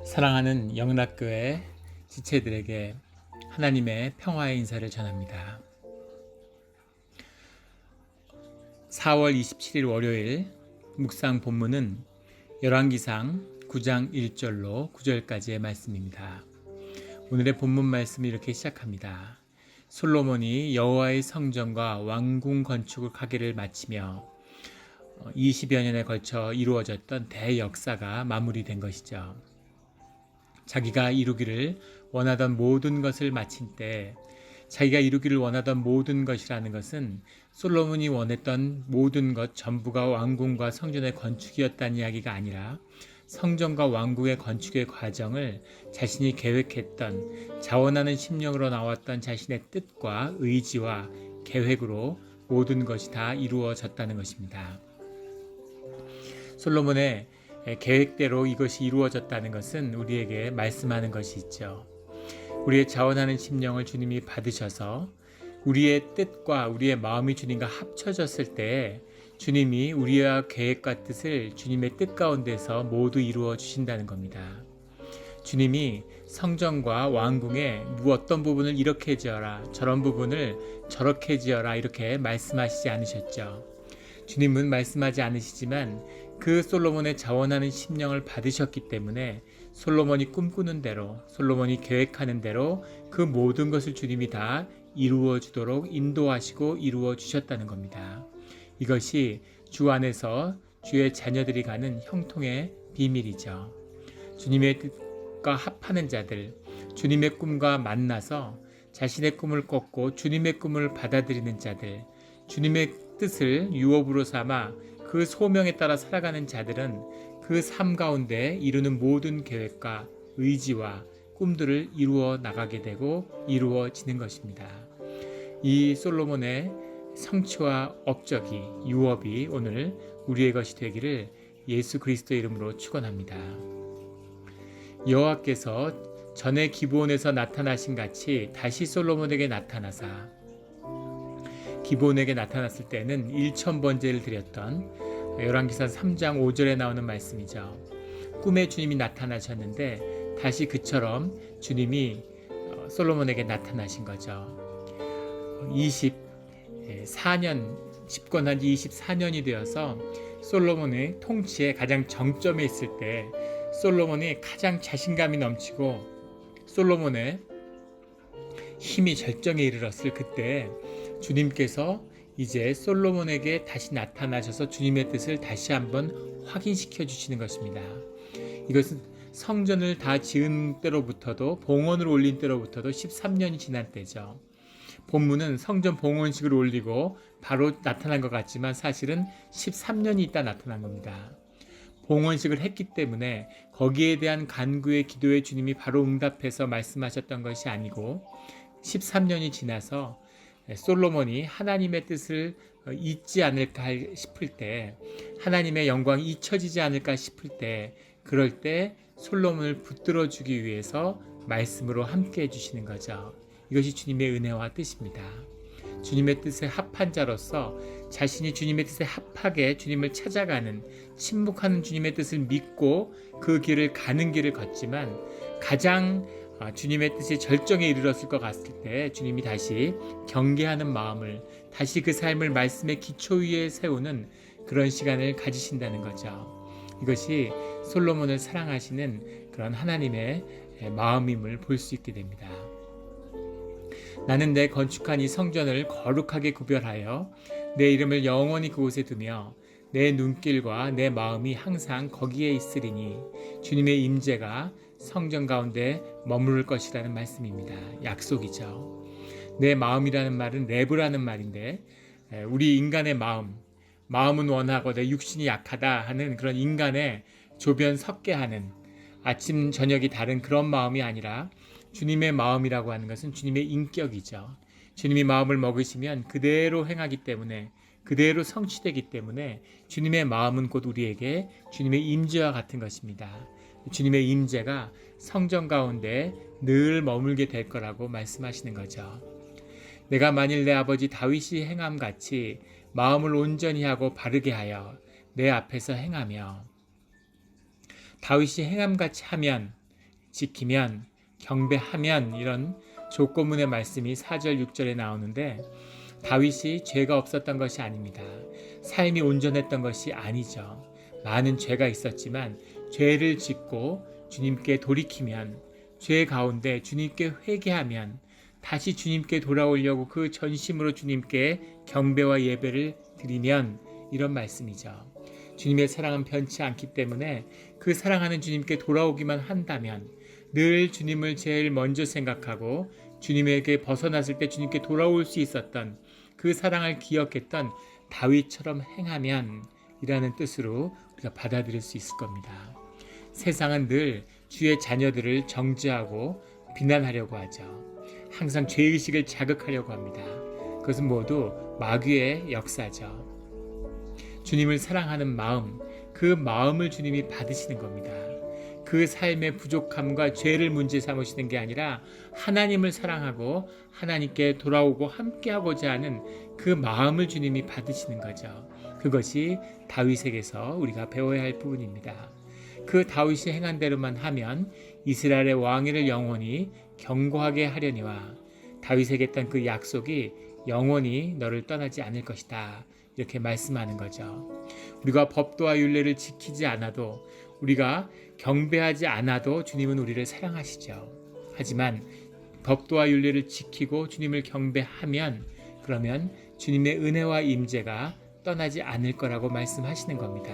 사랑하는 영락교회 지체들에게 하나님의 평화의 인사를 전합니다. 4월 27일 월요일 묵상 본문은 열왕기상 9장 1절로 9절까지의 말씀입니다. 오늘의 본문 말씀이 이렇게 시작합니다. 솔로몬이 여호와의 성전과 왕궁 건축을 하기를 마치며 20여 년에 걸쳐 이루어졌던 대역사가 마무리된 것이죠. 자기가 이루기를 원하던 모든 것을 마친 때, 자기가 이루기를 원하던 모든 것이라는 것은 솔로몬이 원했던 모든 것 전부가 왕궁과 성전의 건축이었다는 이야기가 아니라 성전과 왕궁의 건축의 과정을 자신이 계획했던 자원하는 심령으로 나왔던 자신의 뜻과 의지와 계획으로 모든 것이 다 이루어졌다는 것입니다. 솔로몬의 계획대로 이것이 이루어졌다는 것은 우리에게 말씀하는 것이 있죠. 우리의 자원하는 심령을 주님이 받으셔서 우리의 뜻과 우리의 마음이 주님과 합쳐졌을 때 주님이 우리의 계획과 뜻을 주님의 뜻 가운데서 모두 이루어 주신다는 겁니다. 주님이 성전과 왕궁의 어떤 부분을 이렇게 지어라, 저런 부분을 저렇게 지어라 이렇게 말씀하시지 않으셨죠. 주님은 말씀하지 않으시지만 그 솔로몬의 자원하는 심령을 받으셨기 때문에 솔로몬이 꿈꾸는 대로, 솔로몬이 계획하는 대로 그 모든 것을 주님이 다 이루어 주도록 인도하시고 이루어 주셨다는 겁니다. 이것이 주 안에서 주의 자녀들이 가는 형통의 비밀이죠. 주님의 뜻과 합하는 자들, 주님의 꿈과 만나서 자신의 꿈을 꺾고 주님의 꿈을 받아들이는 자들, 주님의 뜻을 유업으로 삼아 그 소명에 따라 살아가는 자들은 그 삶 가운데 이루는 모든 계획과 의지와 꿈들을 이루어 나가게 되고 이루어지는 것입니다. 이 솔로몬의 성취와 업적이, 유업이 오늘 우리의 것이 되기를 예수 그리스도의 이름으로 축원합니다. 여호와께서 전에 기브온에서 나타나신 같이 다시 솔로몬에게 나타나사, 기브온에게 나타났을 때는 1000번제를 드렸던 열왕기상 3장 5절에 나오는 말씀이죠. 꿈에 주님이 나타나셨는데 다시 그처럼 주님이 솔로몬에게 나타나신 거죠. 24년, 집권한 지 24년이 되어서 솔로몬의 통치에 가장 정점에 있을 때 솔로몬이 가장 자신감이 넘치고 솔로몬의 힘이 절정에 이르렀을 그때 주님께서 이제 솔로몬에게 다시 나타나셔서 주님의 뜻을 다시 한번 확인시켜 주시는 것입니다. 이것은 성전을 다 지은 때로부터도, 봉헌을 올린 때로부터도 13년이 지난 때죠. 본문은 성전 봉헌식을 올리고 바로 나타난 것 같지만 사실은 13년이 있다 나타난 겁니다. 봉헌식을 했기 때문에 거기에 대한 간구의 기도에 주님이 바로 응답해서 말씀하셨던 것이 아니고 13년이 지나서 솔로몬이 하나님의 뜻을 잊지 않을까 싶을 때, 하나님의 영광이 잊혀지지 않을까 싶을 때, 그럴 때 솔로몬을 붙들어주기 위해서 말씀으로 함께 해주시는 거죠. 이것이 주님의 은혜와 뜻입니다. 주님의 뜻에 합한 자로서 자신이 주님의 뜻에 합하게 주님을 찾아가는, 침묵하는 주님의 뜻을 믿고 그 길을 가는 길을 걷지만 가장 주님의 뜻이 절정에 이르렀을 것 같을 때 주님이 다시 경계하는 마음을, 다시 그 삶을 말씀의 기초 위에 세우는 그런 시간을 가지신다는 거죠. 이것이 솔로몬을 사랑하시는 그런 하나님의 마음임을 볼 수 있게 됩니다. 나는 내 건축한 이 성전을 거룩하게 구별하여 내 이름을 영원히 그곳에 두며 내 눈길과 내 마음이 항상 거기에 있으리니 주님의 임재가 성전 가운데 머무를 것이라는 말씀입니다. 약속이죠. 내 마음이라는 말은 레브라는 말인데 우리 인간의 마음은 원하고 내 육신이 약하다 하는 그런 인간의 조변 섞게 하는, 아침 저녁이 다른 그런 마음이 아니라 주님의 마음이라고 하는 것은 주님의 인격이죠. 주님이 마음을 먹으시면 그대로 행하기 때문에, 그대로 성취되기 때문에 주님의 마음은 곧 우리에게 주님의 임재와 같은 것입니다. 주님의 임재가 성전 가운데 늘 머물게 될 거라고 말씀하시는 거죠. 내가 만일 내 아버지 다윗이 행함같이 마음을 온전히 하고 바르게 하여 내 앞에서 행하며, 다윗이 행함같이 하면 지키면, 경배하면 이런 조건문의 말씀이 4절 6절에 나오는데 다윗이 죄가 없었던 것이 아닙니다. 삶이 온전했던 것이 아니죠. 많은 죄가 있었지만 죄를 짓고 주님께 돌이키면, 죄 가운데 주님께 회개하면 다시 주님께 돌아오려고 그 전심으로 주님께 경배와 예배를 드리면, 이런 말씀이죠. 주님의 사랑은 변치 않기 때문에 그 사랑하는 주님께 돌아오기만 한다면, 늘 주님을 제일 먼저 생각하고 주님에게 벗어났을 때 주님께 돌아올 수 있었던 그 사랑을 기억했던 다윗처럼 행하면 이라는 뜻으로 우리가 받아들일 수 있을 겁니다. 세상은 늘 주의 자녀들을 정죄하고 비난하려고 하죠. 항상 죄의식을 자극하려고 합니다. 그것은 모두 마귀의 역사죠. 주님을 사랑하는 마음, 그 마음을 주님이 받으시는 겁니다. 그 삶의 부족함과 죄를 문제 삼으시는 게 아니라 하나님을 사랑하고 하나님께 돌아오고 함께하고자 하는 그 마음을 주님이 받으시는 거죠. 그것이 다윗에게서 우리가 배워야 할 부분입니다. 그 다윗이 행한 대로만 하면 이스라엘의 왕위를 영원히 견고하게 하려니와 다윗에게 했던 그 약속이 영원히 너를 떠나지 않을 것이다, 이렇게 말씀하는 거죠. 우리가 법도와 율례를 지키지 않아도, 우리가 경배하지 않아도 주님은 우리를 사랑하시죠. 하지만 법도와 율례를 지키고 주님을 경배하면, 그러면 주님의 은혜와 임재가 떠나지 않을 거라고 말씀하시는 겁니다.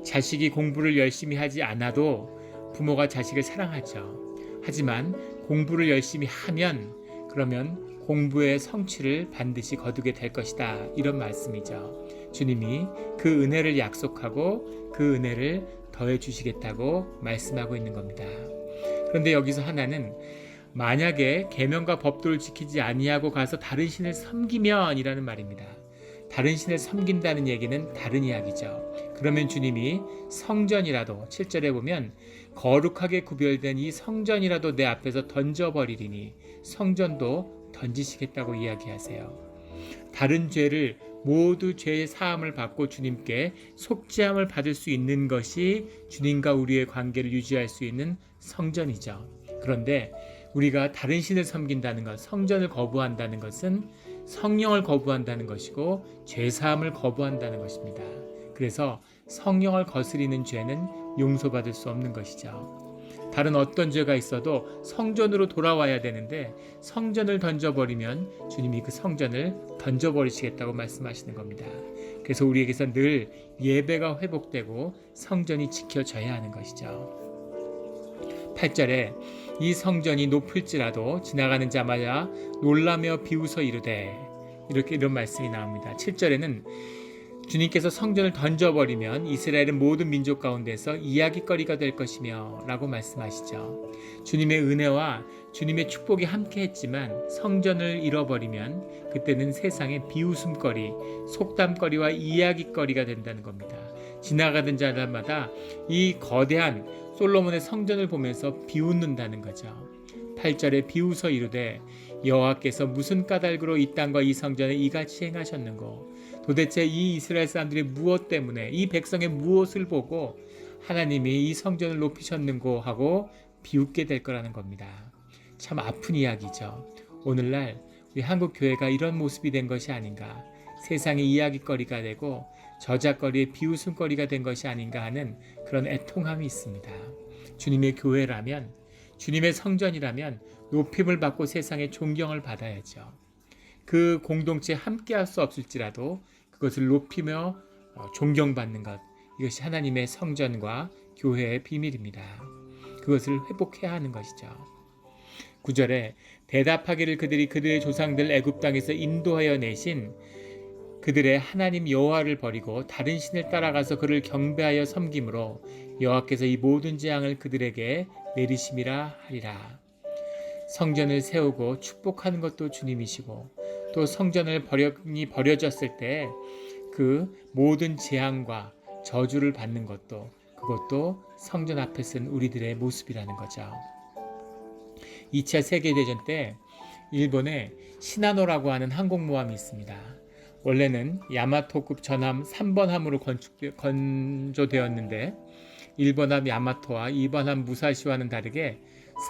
자식이 공부를 열심히 하지 않아도 부모가 자식을 사랑하죠. 하지만 공부를 열심히 하면, 그러면 공부의 성취를 반드시 거두게 될 것이다, 이런 말씀이죠. 주님이 그 은혜를 약속하고 그 은혜를 더해 주시겠다고 말씀하고 있는 겁니다. 그런데 여기서 하나는, 만약에 계명과 법도를 지키지 아니하고 가서 다른 신을 섬기면 이라는 말입니다. 다른 신을 섬긴다는 얘기는 다른 이야기죠. 그러면 주님이 성전이라도, 7절에 보면 거룩하게 구별된 이 성전이라도 내 앞에서 던져버리리니 성전도 던지시겠다고 이야기하세요. 다른 죄를 모두 죄의 사함을 받고 주님께 속죄함을 받을 수 있는 것이 주님과 우리의 관계를 유지할 수 있는 성전이죠. 그런데 우리가 다른 신을 섬긴다는 것, 성전을 거부한다는 것은 성령을 거부한다는 것이고 죄사함을 거부한다는 것입니다. 그래서 성령을 거스리는 죄는 용서받을 수 없는 것이죠. 다른 어떤 죄가 있어도 성전으로 돌아와야 되는데 성전을 던져버리면 주님이 그 성전을 던져버리시겠다고 말씀하시는 겁니다. 그래서 우리에게서 늘 예배가 회복되고 성전이 지켜져야 하는 것이죠. 8절에 이 성전이 높을지라도 지나가는 자마다 놀라며 비웃어 이르되, 이런 말씀이 나옵니다. 7절에는 주님께서 성전을 던져버리면 이스라엘은 모든 민족 가운데서 이야기거리가 될 것이며 라고 말씀하시죠. 주님의 은혜와 주님의 축복이 함께 했지만 성전을 잃어버리면 그때는 세상의 비웃음거리, 속담거리와 이야기거리가 된다는 겁니다. 지나가던 자들마다 이 거대한 솔로몬의 성전을 보면서 비웃는다는 거죠. 8절에 비웃어 이르되 여호와께서 무슨 까닭으로 이 땅과 이 성전에 이같이 행하셨는고, 도대체 이 이스라엘 사람들이 무엇 때문에, 이 백성의 무엇을 보고 하나님이 이 성전을 높이셨는고 하고 비웃게 될 거라는 겁니다. 참 아픈 이야기죠. 오늘날 우리 한국 교회가 이런 모습이 된 것이 아닌가, 세상의 이야기거리가 되고 저작거리의 비웃음거리가 된 것이 아닌가 하는 그런 애통함이 있습니다. 주님의 교회라면, 주님의 성전이라면 높임을 받고 세상의 존경을 받아야죠. 그 공동체에 함께할 수 없을지라도 그것을 높이며 존경받는 것, 이것이 하나님의 성전과 교회의 비밀입니다. 그것을 회복해야 하는 것이죠. 9절에 대답하기를 그들이 그들의 조상들 애굽 땅에서 인도하여 내신 그들의 하나님 여호와를 버리고 다른 신을 따라가서 그를 경배하여 섬김으로 여호와께서 이 모든 재앙을 그들에게 내리심이라 하리라. 성전을 세우고 축복하는 것도 주님이시고, 또 성전을 버려졌을 때 그 모든 재앙과 저주를 받는 것도, 그것도 성전 앞에 쓴 우리들의 모습이라는 거죠. 2차 세계대전 때 일본에 시나노라고 하는 항공모함이 있습니다. 원래는 야마토급 전함 3번 함으로 건조되었는데 1번함 야마토와 2번함 무사시와는 다르게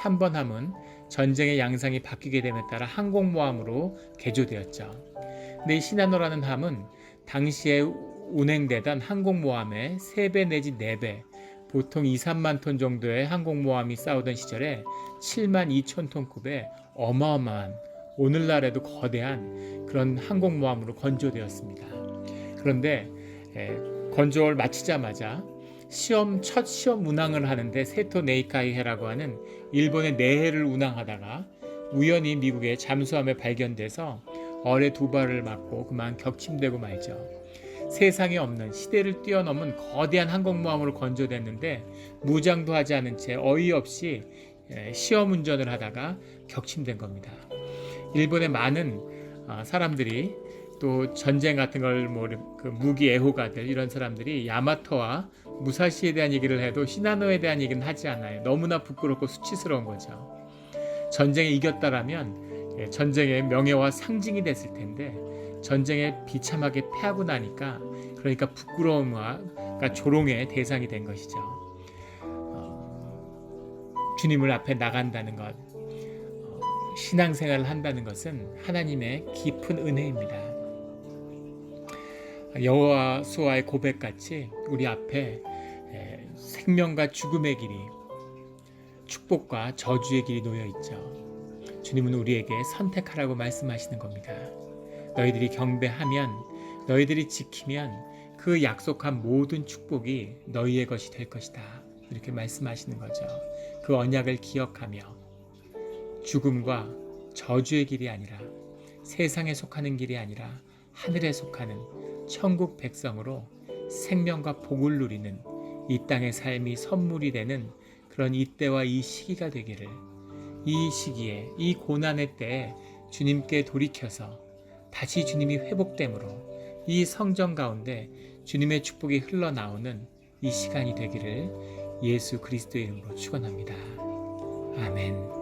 3번함은 전쟁의 양상이 바뀌게 됨에 따라 항공모함으로 개조되었죠. 근데 이 시나노라는 함은 당시에 운행되던 항공모함의 3배 내지 4배, 보통 2, 3만 톤 정도의 항공모함이 싸우던 시절에 7만 2천 톤급의 어마어마한, 오늘날에도 거대한 그런 항공모함으로 건조되었습니다. 그런데 건조를 마치자마자 첫 시험 운항을 하는데 세토 네이카이해라고 하는 일본의 내해를 운항하다가 우연히 미국의 잠수함에 발견돼서 어뢰 2발을 맞고 그만 격침되고 말죠. 세상에 없는, 시대를 뛰어넘은 거대한 항공모함으로 건조됐는데 무장도 하지 않은 채 어이없이 시험 운전을 하다가 격침된 겁니다. 일본의 많은 사람들이 또 전쟁 같은 걸 무기 애호가들, 이런 사람들이 야마토와 무사시에 대한 얘기를 해도 시나노에 대한 얘기는 하지 않아요. 너무나 부끄럽고 수치스러운 거죠. 전쟁에 이겼다라면 전쟁의 명예와 상징이 됐을 텐데 전쟁에 비참하게 패하고 나니까, 그러니까 부끄러움과 조롱의 대상이 된 것이죠. 주님을 앞에 나간다는 것, 신앙생활을 한다는 것은 하나님의 깊은 은혜입니다. 여호수아의 고백같이 우리 앞에 생명과 죽음의 길이, 축복과 저주의 길이 놓여 있죠. 주님은 우리에게 선택하라고 말씀하시는 겁니다. 너희들이 경배하면, 너희들이 지키면 그 약속한 모든 축복이 너희의 것이 될 것이다. 이렇게 말씀하시는 거죠. 그 언약을 기억하며 죽음과 저주의 길이 아니라, 세상에 속하는 길이 아니라 하늘에 속하는 천국 백성으로 생명과 복을 누리는 이 땅의 삶이 선물이 되는 그런 이때와 이 시기가 되기를, 이 시기에, 이 고난의 때에 주님께 돌이켜서 다시 주님이 회복됨으로 이 성전 가운데 주님의 축복이 흘러나오는 이 시간이 되기를 예수 그리스도의 이름으로 축원합니다. 아멘.